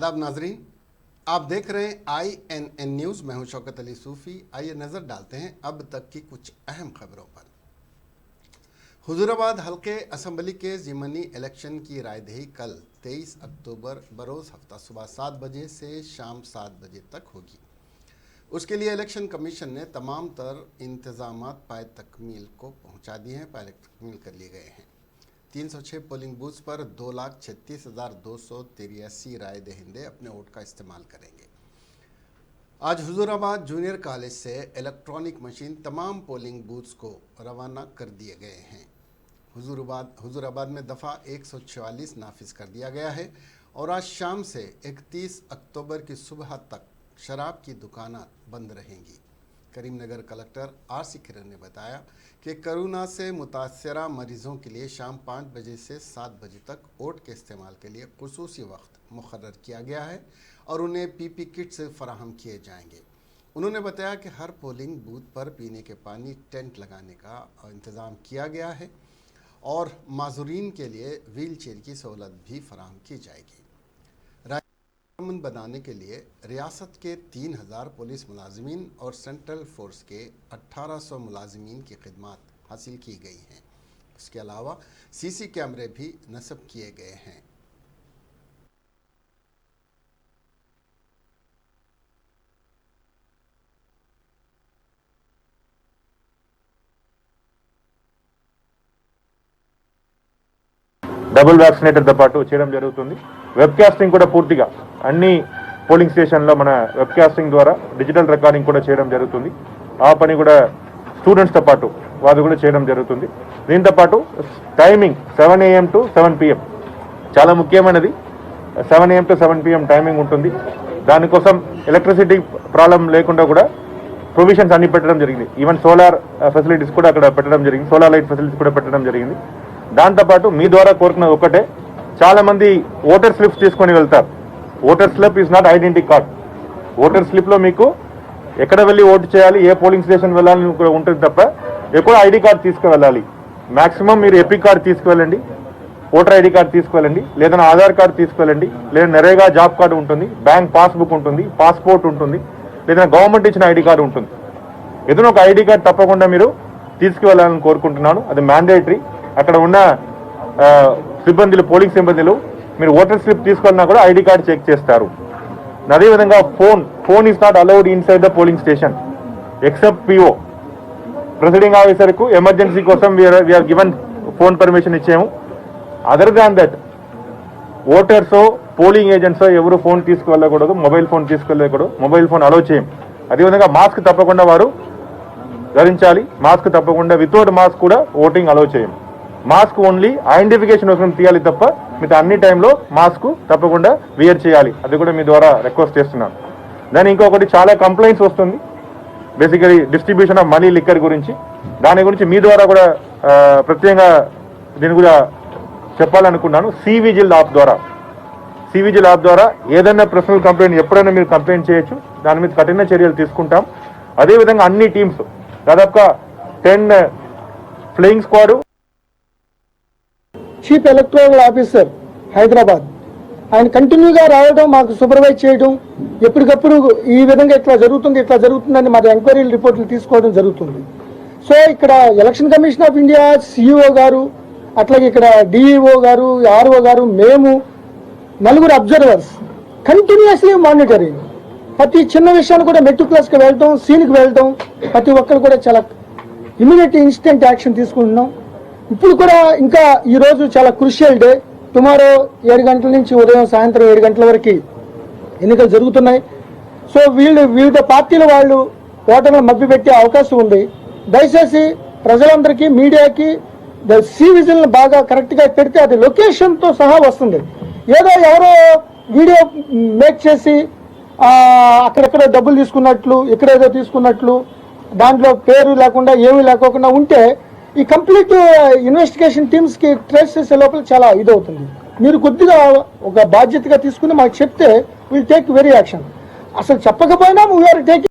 आदाब नाजरीन, आप देख रहे हैं INN न्यूज़। मैं हूं शौकत अली सूफ़ी। आइए नज़र डालते हैं अब तक की कुछ अहम खबरों पर। हुजूराबाद हल्के असम्बली के ज़िमनी इलेक्शन की रायदही कल 23 अक्टूबर बरोज़ हफ्ता सुबह 7 बजे से शाम 7 बजे तक होगी। उसके लिए इलेक्शन कमीशन ने तमाम तर इंतज़ामात पाए तकमील को पहुँचा दिए हैं, पहले तकमील कर लिए गए हैं। 306 पोलिंग बूथ्स पर 2,36,283 राय दहिंदे अपने वोट का इस्तेमाल करेंगे। आज हुजूराबाद जूनियर कॉलेज से इलेक्ट्रॉनिक मशीन तमाम पोलिंग बूथ्स को रवाना कर दिए गए हैं। हुजूराबाद में दफ़ा 144 नाफिज कर दिया गया है और आज शाम से 31 अक्टूबर की सुबह तक शराब की दुकानें बंद रहेंगी। करीमनगर कलेक्टर RC किरण ने बताया कि कोरोना से मुतासरा मरीज़ों के लिए शाम 5 बजे से 7 बजे तक वोट के इस्तेमाल के लिए खुसूसी वक्त मुकर्रर किया गया है और उन्हें PP किट्स फराहम किए जाएंगे। उन्होंने बताया कि हर पोलिंग बूथ पर पीने के पानी टेंट लगाने का इंतज़ाम किया गया है और माज़ूरीन के लिए व्हील चेयर की सहूलत भी फराहम की जाएगी। अमन बनाने के लिए रियासत के 3,000 पुलिस मुलाजिमीन और सेंट्रल फोर्स के 1,800 मुलाजिमीन की खिदमत हासिल की गई हैं। इसके अलावा CC कैमरे भी नस्ब किए गए हैं। డబుల్ వ్యాక్సినేటర్తో పాటు చేయడం జరుగుతుంది. వెబ్ కాస్టింగ్ కూడా పూర్తిగా అన్ని పోలింగ్ స్టేషన్లో మన వెబ్ కాస్టింగ్ ద్వారా డిజిటల్ రికార్డింగ్ కూడా చేయడం జరుగుతుంది. ఆ పని కూడా స్టూడెంట్స్తో పాటు వాళ్ళు కూడా చేయడం జరుగుతుంది. దీంతో పాటు టైమింగ్ 7 AM to 7 PM చాలా ముఖ్యమైనది. 7 AM to 7 PM టైమింగ్ ఉంటుంది. దానికోసం ఎలక్ట్రిసిటీ ప్రాబ్లం లేకుండా కూడా ప్రొవిజన్స్ అన్ని పెట్టడం జరిగింది. ఈవెన్ సోలార్ ఫెసిలిటీస్ కూడా అక్కడ పెట్టడం జరిగింది. సోలార్ లైట్ ఫెసిలిటీస్ కూడా పెట్టడం జరిగింది. దాంతోపాటు మీ ద్వారా కోరుకున్నది ఒకటే, చాలా మంది ఓటర్ స్లిప్స్ తీసుకొని వెళ్తారు. Voter slip is not identity card. Voter స్లిప్లో మీకు ఎక్కడ వెళ్ళి ఓటు చేయాలి, ఏ పోలింగ్ స్టేషన్ వెళ్ళాలని ఉంటుంది తప్ప ఎక్కడ ID కార్డ్ తీసుకువెళ్ళాలి. మ్యాక్సిమం మీరు ఎపిక్ కార్డ్ తీసుకువెళ్ళండి, ఓటర్ ID కార్డ్ తీసుకువెళ్ళండి, లేదా ఆధార్ కార్డు తీసుకువెళ్ళండి, లేదా నరేగా జాబ్ కార్డు ఉంటుంది, బ్యాంక్ పాస్బుక్ ఉంటుంది, పాస్పోర్ట్ ఉంటుంది, లేదా గవర్నమెంట్ ఇచ్చిన ID కార్డు ఉంటుంది. ఏదైనా ఒక ID కార్డు తప్పకుండా మీరు తీసుకువెళ్ళాలని కోరుకుంటున్నాను. అది మ్యాండేటరీ. అక్కడ ఉన్న సిబ్బందులు, పోలింగ్ సిబ్బందులు మీరు ఓటర్ స్లిప్ తీసుకున్నా కూడా ID కార్డు చెక్ చేస్తారు. అదేవిధంగా phone is not allowed inside the polling station except PO. Presiding ఆఫీసర్కు ఎమర్జెన్సీ కోసం వీఆర్ గివెన్ ఫోన్ పర్మిషన్ ఇచ్చాము. Other than that voters, polling agents ఎవరు ఫోన్ తీసుకువెళ్ళకూడదు, మొబైల్ ఫోన్ తీసుకెళ్ళకూడదు, మొబైల్ ఫోన్ అలౌ చేయం. అదేవిధంగా మాస్క్ తప్పకుండా వారు ధరించాలి. మాస్క్ తప్పకుండా, వితౌట్ మాస్క్ కూడా ఓటింగ్ అలౌ చేయం. మాస్క్ ఓన్లీ ఐడెంటిఫికేషన్ కోసం తీయాలి తప్ప మిగతా అన్ని టైంలో మాస్క్ తప్పకుండా వియర్ చేయాలి. అది కూడా మీ ద్వారా రిక్వెస్ట్ చేస్తున్నాను. దాని ఇంకొకటి, చాలా కంప్లైంట్స్ వస్తుంది basically distribution of money liquor గురించి. దాని గురించి మీ ద్వారా కూడా ప్రత్యేకంగా దీని కూడా చెప్పాలనుకున్నాను. సివిజిల్ యాప్ ద్వారా ఏదైనా పర్సనల్ కంప్లైంట్ ఎప్పుడైనా మీరు కంప్లైంట్ చేయొచ్చు. దాని మీద కఠిన చర్యలు తీసుకుంటాం. అదేవిధంగా అన్ని టీమ్స్ దాదాపుగా 10 flying squad, chief electoral officer Hyderabad, ఆయన కంటిన్యూగా రావడం, మాకు సూపర్వైజ్ చేయడం, ఎప్పటికప్పుడు ఈ విధంగా ఇట్లా జరుగుతుందని మరి ఎంక్వైరీలు రిపోర్ట్లు తీసుకోవడం జరుగుతుంది. సో ఇక్కడ election commission of India CEO గారు, అట్లాగే ఇక్కడ DEO గారు, RO గారు, మేము నలుగురు అబ్జర్వర్స్ కంటిన్యూస్లీ మానిటరింగ్. ప్రతి చిన్న విషయాన్ని కూడా మెట్రిక్యులస్గా వెళ్ళటం, సీన్కి వెళ్ళటం, ప్రతి ఒక్కరు కూడా చాలా ఇమీడియట్ ఇన్స్టెంట్ యాక్షన్ తీసుకుంటున్నాం. ఇప్పుడు కూడా ఇంకా ఈరోజు చాలా క్రూషియల్ డే. టుమారో 7 గంటల నుంచి ఉదయం సాయంత్రం 7 గంటల వరకు ఎన్నికలు జరుగుతున్నాయి. సో వివిధ పార్టీల వాళ్ళు ఓటర్లను మభ్యపెట్టే అవకాశం ఉంది. దయచేసి ప్రజలందరికీ, మీడియాకి సివిజిల్ని బాగా కరెక్ట్గా పెడితే అది లొకేషన్తో సహా వస్తుంది. ఏదో ఎవరో వీడియో మేక్ చేసి అక్కడెక్కడ డబ్బులు తీసుకున్నట్లు, ఇక్కడేదో తీసుకున్నట్లు, దాంట్లో పేరు లేకుండా ఏమీ లేకోకుండా ఉంటే ఈ కంప్లీట్ ఇన్వెస్టిగేషన్ టీమ్స్కి ట్రేస్ చేసే లోపల చాలా ఇదవుతుంది. మీరు కొద్దిగా ఒక బాధ్యతగా తీసుకుని మాకు చెప్తే విల్ టేక్ వెరీ యాక్షన్. అసలు చెప్పకపోయినా we are taking.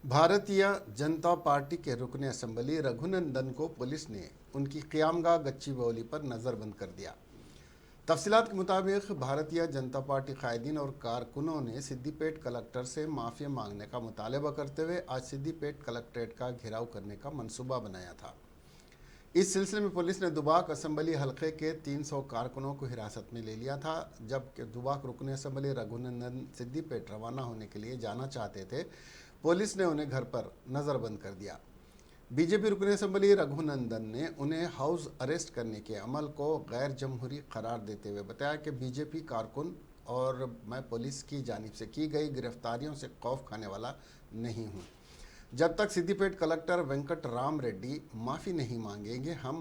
Bharatiya Janata party के रुकन असम्बली रघुनंदन को पुलिस ने उनकी क़यामगाह गच्चीबौली पर नज़रबंद कर दिया। तफसीलात के मुताबिक भारतीय जनता पार्टी कायदीन और कारकुनों ने सिद्दीपेट कलेक्टर से माफ़ी मांगने का मुतालबा करते हुए आज सिद्दीपेट कलेक्ट्रेट का घेराव करने का मंसूबा बनाया था। इस सिलसिले में पुलिस ने दुबाक असम्बली हलके के 300 कारकुनों को हिरासत में ले लिया था। जबकि दुबाक रुकन असम्बली रघुनंदन सिद्दीपेट रवाना होने के लिए जाना चाहते थे, पुलिस ने उन्हें घर पर नज़रबंद कर दिया। बीजेपी रुकन असम्बली रघुनंदन ने उन्हें हाउस अरेस्ट करने के अमल को गैर जमहूरी करार देते हुए बताया कि बीजेपी कारकुन और मैं पुलिस की जानिब से की गई गिरफ्तारियों से खौफ खाने वाला नहीं हूँ। जब तक सिद्दीपेट कलेक्टर वेंकट राम रेड्डी माफ़ी नहीं मांगेंगे, हम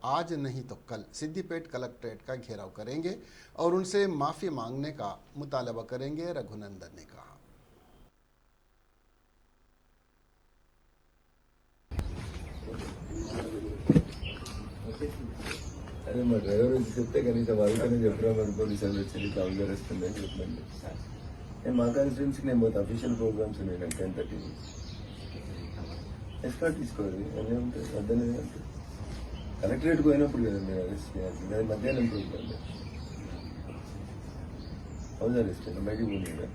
आज नहीं तो कल सिद्दीपेट कलेक्ट्रेट का घेराव करेंगे और उनसे माफ़ी मांगने का मुतालबा करेंगे, रघुनंदन ने कहा। అరే మా డ్రైవర్ వచ్చి చెప్తే కనీసం వాళ్ళకనే చెప్పరా మరి పోలీసు వాళ్ళు వచ్చి హౌస్ అరెస్ట్ ఉందని చెప్పండి. నేను మా కాన్స్టిట్యున్సీకి నేను పోతే అఫీషియల్ ప్రోగ్రామ్స్ ఉన్నాయి నాకు 10:30 ఎస్కార్ట్ తీసుకోవాలి అదే ఉంటుంది అర్థమే ఉంటుంది. కలెక్టరేట్కి పోయినప్పుడు కదా మీరు అరెస్ట్ చేయాల్సింది, అది మధ్యాహ్నం ప్రోగ్రామ్ హౌస్ అరెస్ట్ అయినా బయటికి పోనీ కదా.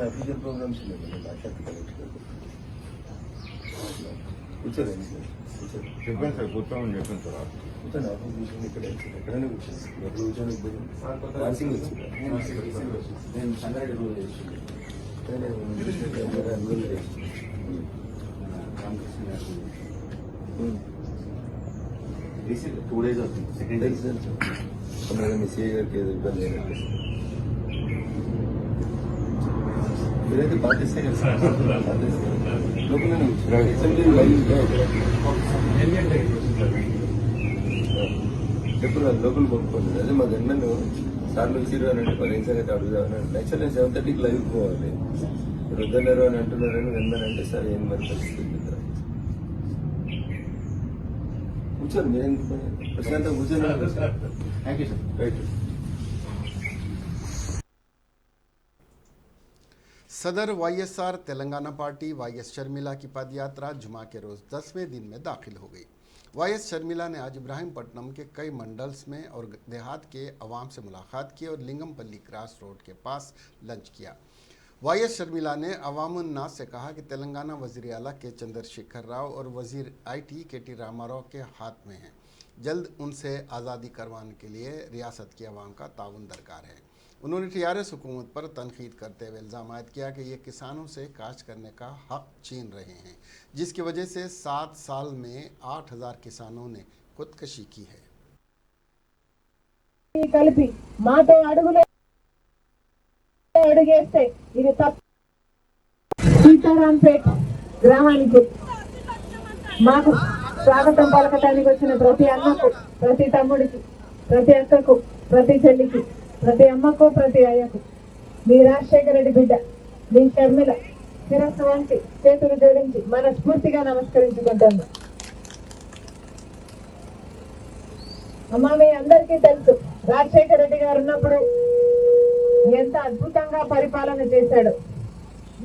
అఫీషియల్ ప్రోగ్రామ్స్ ఉన్నాయి కదా మాట్లాడి కలెక్టర్ కూర్చోలేదు కూర్చోండి. చెప్పండి సార్, కూర్చోమని చెప్పండి సార్. కూర్చొని ఆఫీస్ కూర్చొని ఇక్కడ ఎక్కడైనా కూర్చోండి. ఎప్పుడు కూర్చొని వాన్సింగ్ వచ్చింది నేను సంగారెడ్డి రోజు చేసింది రామకృష్ణ గారు 2 days అవుతుంది. సెకండ్ డేస్ తొందరగా మీ సిఐ గారికి ఏదో ఇబ్బంది అయినట్టు మీరైతే పాటిస్తే లోపలనే ఎప్పుడు లోపల పంపుకోండి. అదే మా గన్నను సార్లు వచ్చిర్రు అని అంటే 10 నిమిషాలు అయితే అడుగుదామని అంటే యాక్చువల్లీ 7:30కి లైవ్ పోవాలి. వద్దన్నారు అని అంటున్నారని వెందనంటే సరే ఏం మరి పరిస్థితి కూర్చోండి. మీరేం ప్రశాంతంగా కూర్చొని థ్యాంక్ యూ సార్. రైట్. सदर वाईएसआर तेलंगाना पार्टी वाईएस शर्मिला की पदयात्रा जुमा के रोज़ 10वें दिन में दाखिल हो गई। वाईएस शर्मिला ने आज इब्राहिमपट्टनम के कई मंडल्स में और देहात के अवाम से मुलाकात की और लिंगमपल्ली क्रॉस रोड के पास लंच किया। वाईएस शर्मिला ने अवामुन्नास से कहा कि तेलंगाना वज़ीर आला के चंद्रशेखर राव और वज़ीर IT KT रामाराव के हाथ में है। जल्द उनसे आज़ादी करवाने के लिए रियासत की अवाम का ताउन दरकार है। उन्होंने TRS हुकूमत पर तनकीद करते हुए इल्ज़ाम आयद किया कि ये किसानों से काश्त करने का हक छीन रहे हैं, जिसकी वजह से 7 साल में 8000 किसानों ने खुदकशी की है। కలిపి మాతో అడుగేస్తే ఇది తప్పు. సీతారాంపేట్ గ్రామానికి మాకు స్వాగతం పలకటానికి వచ్చిన ప్రతి అన్నకు, ప్రతి తమ్ముడికి, ప్రతి అక్కకు, ప్రతి చెల్లికి, ప్రతి అమ్మకు, ప్రతి అయ్యకు మీ రాజశేఖర రెడ్డి బిడ్డ మీ షర్మిల శిరస్సు వంటి చేతులు జోడించి మనస్ఫూర్తిగా నమస్కరించుకుంటాను. అమ్మ, మీ అందరికీ తెలుసు రాజశేఖర రెడ్డి గారు ఉన్నప్పుడు ఎంత అద్భుతంగా పరిపాలన చేశాడు.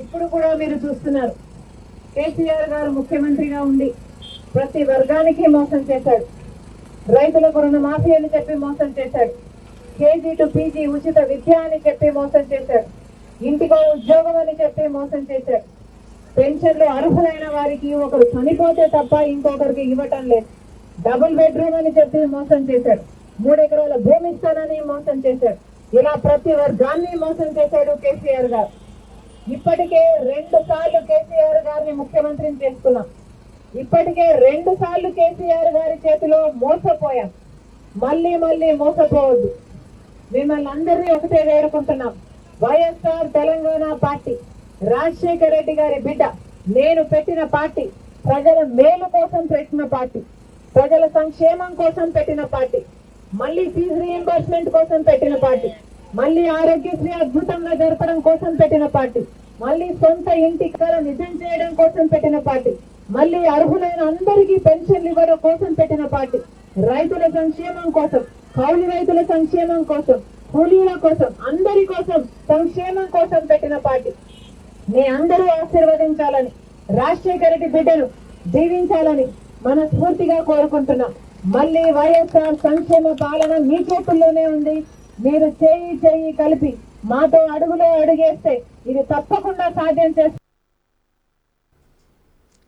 ఇప్పుడు కూడా మీరు చూస్తున్నారు. కేసీఆర్ గారు ముఖ్యమంత్రిగా ఉండి ప్రతి వర్గానికి మోసం చేశాడు. రైతులకు రుణమాఫీ అని చెప్పి మోసం చేశాడు. KG to PG ఉచిత విద్య అని చెప్పి మోసం చేశాడు. ఇంటికో ఉద్యోగం అని చెప్పి మోసం చేశాడు. పెన్షన్లు అర్హులైన వారికి ఒకరు చనిపోతే తప్ప ఇంకొకరికి ఇవ్వటం లేదు. డబుల్ బెడ్రూమ్ అని చెప్పి మోసం చేశాడు. 3 ఎకరాల భూమి ఇస్తానని మోసం చేశాడు. ఇలా ప్రతి వర్గాన్ని మోసం చేశాడు కేసీఆర్ గారు. ఇప్పటికే 2 సార్లు కేసీఆర్ గారిని ముఖ్యమంత్రిని చేసుకున్నాం. ఇప్పటికే 2 సార్లు కేసీఆర్ గారి చేతిలో మోసపోయాం. మళ్ళీ మోసపోవద్దు. మిమ్మల్ని అందరినీ ఒకటే వేడుకుంటున్నాం. వైఎస్ఆర్ తెలంగాణ పార్టీ రాజశేఖర రెడ్డి గారి బిడ్డ, నేను పెట్టిన పార్టీ, ప్రజల మేలు కోసం పెట్టిన పార్టీ, ప్రజల సంక్షేమం కోసం పెట్టిన పార్టీ, మళ్ళీ ఫీజు రీఎంబర్స్మెంట్ కోసం పెట్టిన పార్టీ, మళ్ళీ ఆరోగ్యశ్రీ అద్భుతంగా జరపడం కోసం పెట్టిన పార్టీ, మళ్ళీ సొంత ఇంటి కల నిజం చేయడం కోసం పెట్టిన పార్టీ, మళ్ళీ అర్హులైన అందరికీ పెన్షన్లు ఇవ్వడం కోసం పెట్టిన పార్టీ, రైతుల సంక్షేమం కోసం, కౌలు రైతుల సంక్షేమం కోసం, కూలీల కోసం, అందరి కోసం సంక్షేమం కోసం పెట్టిన పార్టీ. మీ అందరూ ఆశీర్వదించాలని, రాజశేఖర రెడ్డి బిడ్డను దీవించాలని, మనస్ఫూర్తిగా కోరుకుంటున్నాం. మళ్ళీ వైఎస్ఆర్ సంక్షేమ పాలన మీ చేతుల్లోనే ఉంది. మీరు చేయి చేయి కలిపి మాతో అడుగులో అడుగేస్తే ఇది తప్పకుండా సాధ్యం చేస్తారు.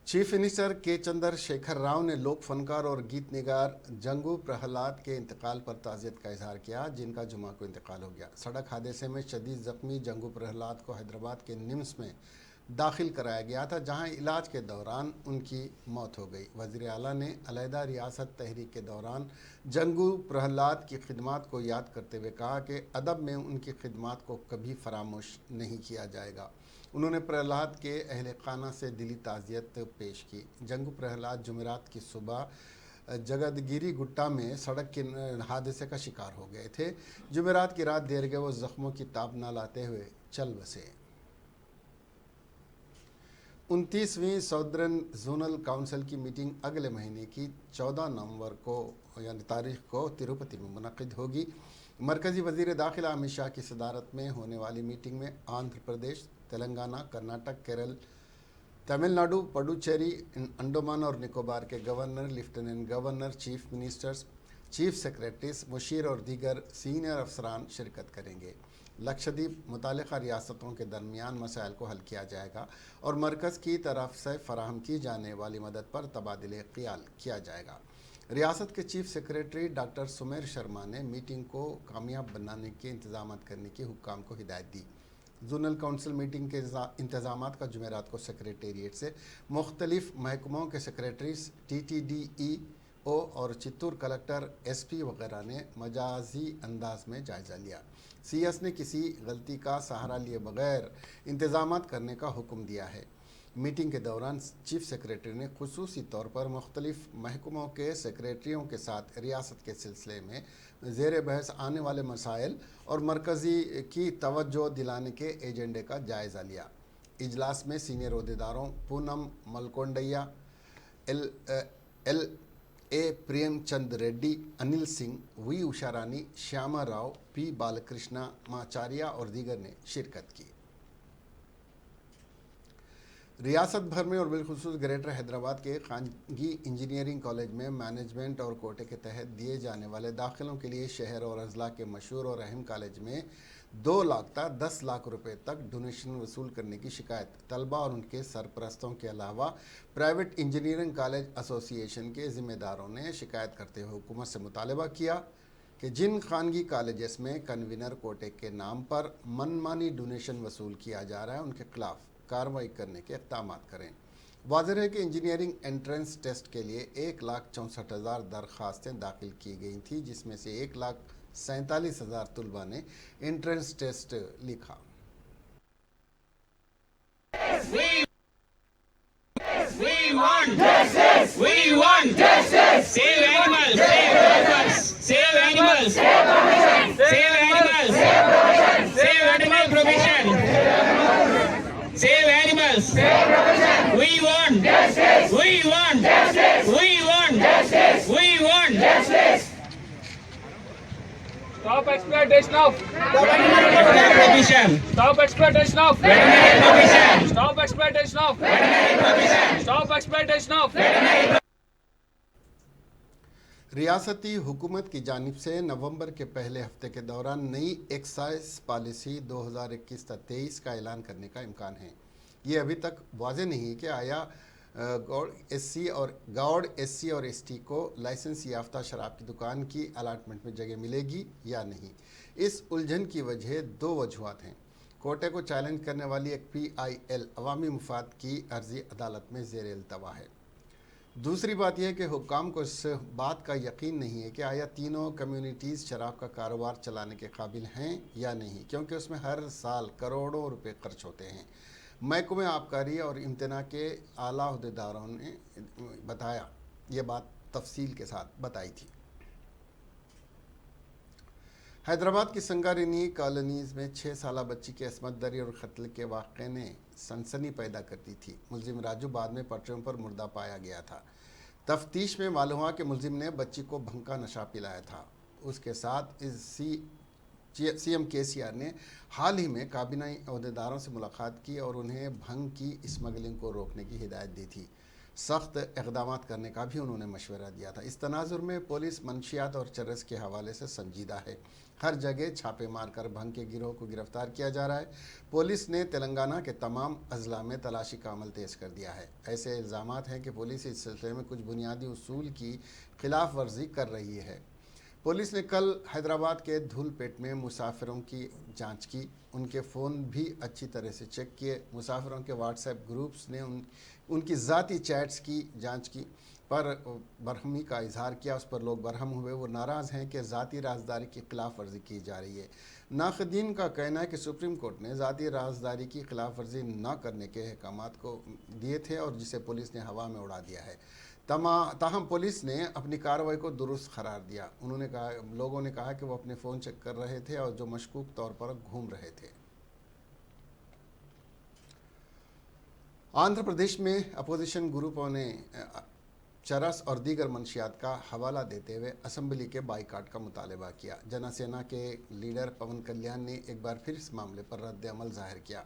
चीफ मिनिस्टर के चंद्रशेखर राव ने लोक फनकार और गीत निगार जंगू प्रहलाद के इंतकाल पर ताज़ियत का इजहार किया, जिनका जुमा को इंतकाल हो गया। सड़क हादसे में शदीद जख्मी जंगू प्रहलाद को हैदराबाद के निम्स में दाखिल कराया गया था, जहां इलाज के दौरान उनकी मौत हो गई। वज़ीर आला ने अलहदा रियासत तहरीक के दौरान जंगू प्रहलाद की खिदमात को याद करते हुए कहा कि अदब में उनकी खिदमात को कभी फरामोश नहीं किया जाएगा। उन्होंने प्रहलाद के अहल खाना से दिली ताज़ियत पेश की। जंगू प्रहलाद जुमेरात की सुबह जगदगिरी गुट्टा में सड़क के हादसे का शिकार हो गए थे। जुमेरात की रात देर गए वो जख्मों की ताब न लाते हुए चल बसे। 29वीं सदर्न जोनल काउंसिल की मीटिंग अगले महीने की 14 नवंबर को यानी तारीख को तिरुपति में मुनक़िद होगी। मरकज़ी वज़ीर दाखिला अमित शाह की सदारत में होने वाली मीटिंग में आंध्र प्रदेश, तेलंगाना, कर्नाटक, केरल, तमिलनाडु, पुडुचेरी, अंडमान और निकोबार के governor, lieutenant governor, chief ministers, chief secretaries, मुशीर और दीगर सीनियर अफसरान शिरकत करेंगे। लक्षद्वीप मुतालिका रियासतों के दरमियान मसाइल को हल किया जाएगा और मरकज़ की तरफ से फराहम की जाने वाली मदद पर तबादले ख्याल किया जाएगा। रियासत के chief secretary doctor Sumer Sharma ने मीटिंग को कामयाब बनाने के इंतजाम करने की हुक्काम को हिदायत दी। जोनल काउंसिल मीटिंग के इंतजाम का जुमेरात को सेक्रेटेरिएट से मुख्तलिफ महकमों के सेक्रेटरीज, TTDEO और चित्तूर कलेक्टर, SP वगैरह ने मजाजी अंदाज में जायज़ा लिया। CS ने किसी गलती का सहारा लिए बगैर इंतजामात करने का हुक्म दिया है। मीटिंग के दौरान चीफ सेक्रेटरी ने खुसूसी तौर पर मुख्तलिफ महकमों के सेक्रेटरियों के साथ रियासत के सिलसिले में ज़ेर बहस आने वाले मसाइल और मरकज़ी की तवज्जो दिलाने के एजेंडे का जायज़ा लिया। इजलास में सीनियर अहदेदारों Poonam Malakondaiah, LA Premchand Reddy, Anil Singh, V Usha Rani, Shyama Rao, P Balakrishna माचार्या और दीगर ने शिरकत की। रियासत भर में और बिलखुसूस ग्रेटर हैदराबाद के खानगी इंजीनियरिंग कॉलेज में मैनेजमेंट और कोटे के तहत दिए जाने वाले दाखिलों के लिए शहर और अजला के मशहूर और अहम कॉलेज में 2 लाख तक 10 लाख रुपए तक डोनेशन वसूल करने की शिकायत तलबा और उनके सरपरस्तों के अलावा प्राइवेट इंजीनियरिंग कॉलेज एसोसिएशन के ज़िम्मेदारों ने शिकायत करते हुए हुकूमत से मुतालबा किया कि जिन खानगी कॉलेजेस में कन्वीनर कोटे के नाम पर मनमानी डोनेशन वसूल किया जा रहा है उनके खिलाफ कार्रवाई करने के इक़दाम करें। वाज़ेह है कि इंजीनियरिंग एंट्रेंस टेस्ट के लिए 1,64,000 दरख्वास्तें दाखिल की गई थी, जिसमें से 1,47,000 तलबा ने एंट्रेंस टेस्ट लिखा। We want justice. We want justice. Save animals. Save animals. Save animals. Save animals. Save animal provision. Save animals. We want justice. We want justice. We want justice. We want justice. Stop exploitation of Veterinary provision. Stop exploitation of Veterinary provision. Stop exploitation of Veterinary provision. Stop exploitation of रियासती हुकूमत की जानिब से नवंबर के पहले हफ्ते के दौरान नई एक्साइज पॉलिसी 2021-23 का ऐलान करने का इम्कान है। ये अभी तक वाज़ेह नहीं है कि आया गौड़ एससी और एसटी को लाइसेंस याफ्ता शराब की दुकान की अलाटमेंट में जगह मिलेगी या नहीं। इस उलझन की वजह 2 वजूहात हैं। कोटे को चैलेंज करने वाली एक PIL अवामी मुफाद की अर्जी अदालत में ज़ेर इल्तवा है। दूसरी बात यह है कि हुक्काम को इस बात का यकीन नहीं है कि आया तीनों कम्युनिटीज़ शराब का कारोबार चलाने के काबिल हैं या नहीं, क्योंकि उसमें हर साल करोड़ों रुपए खर्च होते हैं। महकमे आबकारी और इम्तना के आला अहदेदारों ने बताया, ये बात तफसील के साथ बताई थी। हैदराबाद की संगारेनी कॉलोनीज़ में 6 साला बच्ची की असमत दरी और कत्ल के वाक़े ने सनसनी पैदा कर दी थी। मुलजिम राजू बाद में पटरियों पर मुर्दा पाया गया था। तफ्तीश में मालूम हुआ कि मुलजिम ने बच्ची को भंग का नशा पिलाया था। उसके साथ CM KCR ने हाल ही में काबीना अहदेदारों से मुलाकात की और उन्हें भंग की स्मगलिंग को रोकने की हिदायत दी थी। सख्त इक़दाम करने का भी उन्होंने मशवरा दिया था। इस तनाजुर में पुलिस मंशियात और चरस के हवाले से संजीदा है। हर जगह छापे मारकर भंग के गिरोह को गिरफ्तार किया जा रहा है। पुलिस ने तेलंगाना के तमाम अजला में तलाशी का अमल तेज़ कर दिया है। ऐसे इल्ज़ामात हैं कि पुलिस इस सिलसिले में कुछ बुनियादी उसूल की खिलाफ वर्जी कर रही है। पुलिस ने कल हैदराबाद के धूलपेट में मुसाफिरों की जांच की, उनके फ़ोन भी अच्छी तरह से चेक किए। मुसाफिरों के व्हाट्सएप ग्रुप्स ने उनकी ज़ाती चैट्स की जांच की पर बरहमी का इजहार किया। उस पर लोग बरहम हुए। वो नाराज़ हैं कि ज़ाती राजदारी की खिलाफ वर्जी की जा रही है। नाक़दीन का कहना है कि सुप्रीम कोर्ट ने ज़ाती राजदारी की खिलाफ वर्जी न करने के अहकामात को दिए थे और जिसे पुलिस ने हवा में उड़ा दिया है। ताहम पुलिस ने अपनी कार्रवाई को दुरुस्त करार दिया। उन्होंने कहा, लोगों ने कहा कि वो अपने फ़ोन चेक कर रहे थे और जो मशकूक तौर पर घूम रहे थे। आंध्र प्रदेश में अपोजिशन ग्रुपों ने चरस और दीगर मंशियात का हवाला देते हुए असम्बली के बाइकाट का मुतालबा किया। जनसेना के लीडर पवन कल्याण ने एक बार फिर इस मामले पर रद्द अमल जाहिर किया।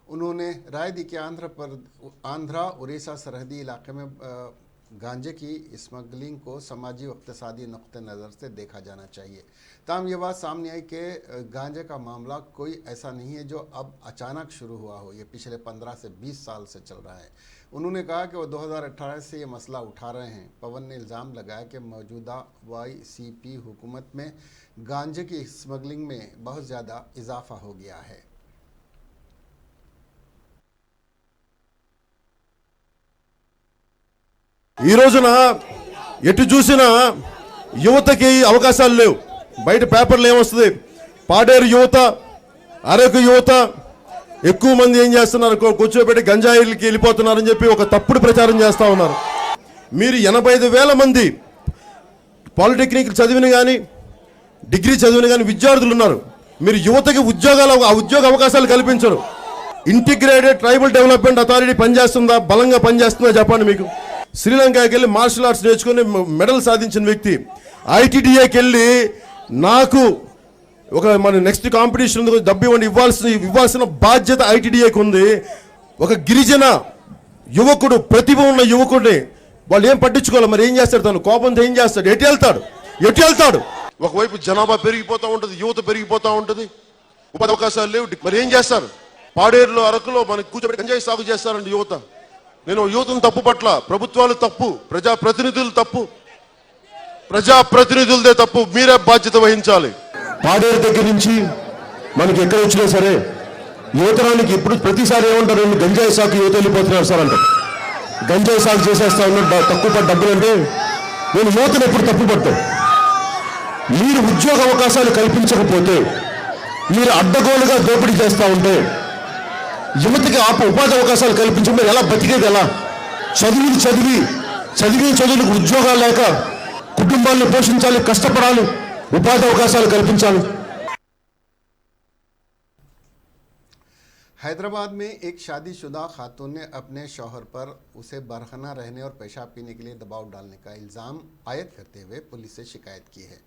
उन्होंने राय दी कि आंध्रा उड़ीसा सरहदी इलाके में गांजे की स्मगलिंग को समाजी व इक़्तिसादी नुक़्ते नज़र से देखा जाना चाहिए। ताहम ये बात सामने आई कि गांजे का मामला कोई ऐसा नहीं है जो अब अचानक शुरू हुआ हो, ये पिछले 15 से 20 साल से चल रहा है। उन्होंने कहा कि वो 2018 से ये मसला उठा रहे हैं। पवन ने इल्ज़ाम लगाया कि मौजूदा YCP हुकूमत में गांजे की स्मगलिंग में बहुत ज़्यादा इजाफा हो गया है। ఈ రోజున ఎటు చూసినా యువతకి అవకాశాలు లేవు. బయట పేపర్లు ఏమొస్తుంది, పాడేరు యువత, అరకు యువత ఎక్కువ మంది ఏం చేస్తున్నారు, కూర్చోబెట్టి గంజాయిలకి వెళ్ళిపోతున్నారని చెప్పి ఒక తప్పుడు ప్రచారం చేస్తూ ఉన్నారు. మీరు 85,000 మంది పాలిటెక్నిక్ చదివిన కానీ డిగ్రీ చదివిన కానీ విద్యార్థులు ఉన్నారు. మీరు యువతకి ఉద్యోగ అవకాశాలు కల్పించరు. ఇంటిగ్రేటెడ్ ట్రైబల్ డెవలప్మెంట్ అథారిటీ పనిచేస్తుందా, బలంగా పనిచేస్తుందా చెప్పండి. మీకు శ్రీలంకకి వెళ్ళి మార్షల్ ఆర్ట్స్ నేర్చుకుని మెడల్ సాధించిన వ్యక్తి ITDAకి వెళ్ళి నాకు ఒక మన నెక్స్ట్ కాంపిటీషన్ ఉంది, డబ్బు ఇవ్వాల్సిన బాధ్యత ITDAకి ఉంది. ఒక గిరిజన యువకుడు, ప్రతిభ ఉన్న యువకుడిని వాళ్ళు ఏం పట్టించుకోవాలి. మరి ఏం చేస్తాడు, తను కోపంతో ఏం చేస్తాడు, ఎటు వెళ్తాడు. ఒకవైపు జనాభా పెరిగిపోతూ ఉంటుంది, యువత పెరిగిపోతూ ఉంటుంది, ఉపాధి అవకాశాలు లేవు. మరి ఏం చేస్తారు? పాడేరులో అరకులో మనకి కూర్చోబెట్టి గంజాయి సాగు చేస్తారండి యువత. నేను యువతను తప్పు పట్ల, ప్రభుత్వాలు తప్పు, ప్రజాప్రతినిధులు తప్పు, ప్రజాప్రతినిధులదే తప్పు. మీరే బాధ్యత వహించాలి. పాడేరు దగ్గర నుంచి మనకి ఎక్కడ వచ్చినా సరే యువతరానికి ఇప్పుడు ప్రతిసారి ఏమంటారు, గంజాయి సాగు యువత వెళ్ళిపోతున్నారు సార్ అంటారు. గంజాయి సాగు చేసేస్తా ఉన్నారు, తక్కువ డబ్బులు అంటే. నేను యువతను ఎప్పుడు తప్పు పడతాను. మీరు ఉద్యోగ అవకాశాలు కల్పించకపోతే, మీరు అడ్డగోలుగా దోపిడీ చేస్తూ ఉంటే, యువతకి ఉపాధి అవకాశాలు కల్పించడం ఎలా బతికేది, ఎలా చదువులకు ఉద్యోగాలు లేక కుటుంబాలను పోషించాలి, కష్టపడాలి, ఉపాధి అవకాశాలు కల్పించాలి. हैदराबाद में एक शादीशुदा खातून ने अपने शौहर पर उसे बरहना रहने और पेशाब पीने के लिए दबाव डालने का इल्ज़ाम आयद करते हुए पुलिस से शिकायत की है।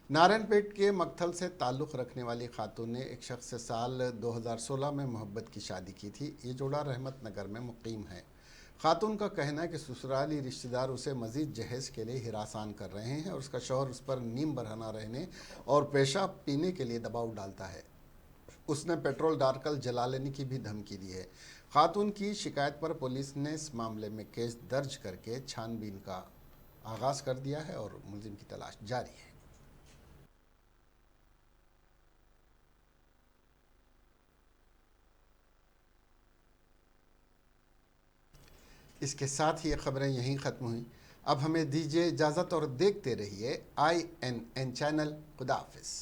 नारायणपेट के मक्थल से ताल्लुक़ रखने वाली खातून ने एक शख्स से साल 2016 में मोहब्बत की शादी की थी। ये जोड़ा रहमत नगर में मुकीम है। खातून का कहना है कि ससुराली रिश्तेदार उसे मज़ीद जहेज़ के लिए हिरासान कर रहे हैं और उसका शौहर उस पर नीम बरहना रहने और पेशाब पीने के लिए दबाव डालता है। उसने पेट्रोल डालकर जला लेने की भी धमकी दी है। खातून की शिकायत पर पुलिस ने इस मामले में केस दर्ज करके छानबीन का आगाज़ कर दिया है और मुलजिम की तलाश जारी है। इसके साथ ही ये खबरें यहीं ख़त्म हुई। अब हमें दीजिए इजाज़त और देखते रहिए INN चैनल। खुदा हाफिज़।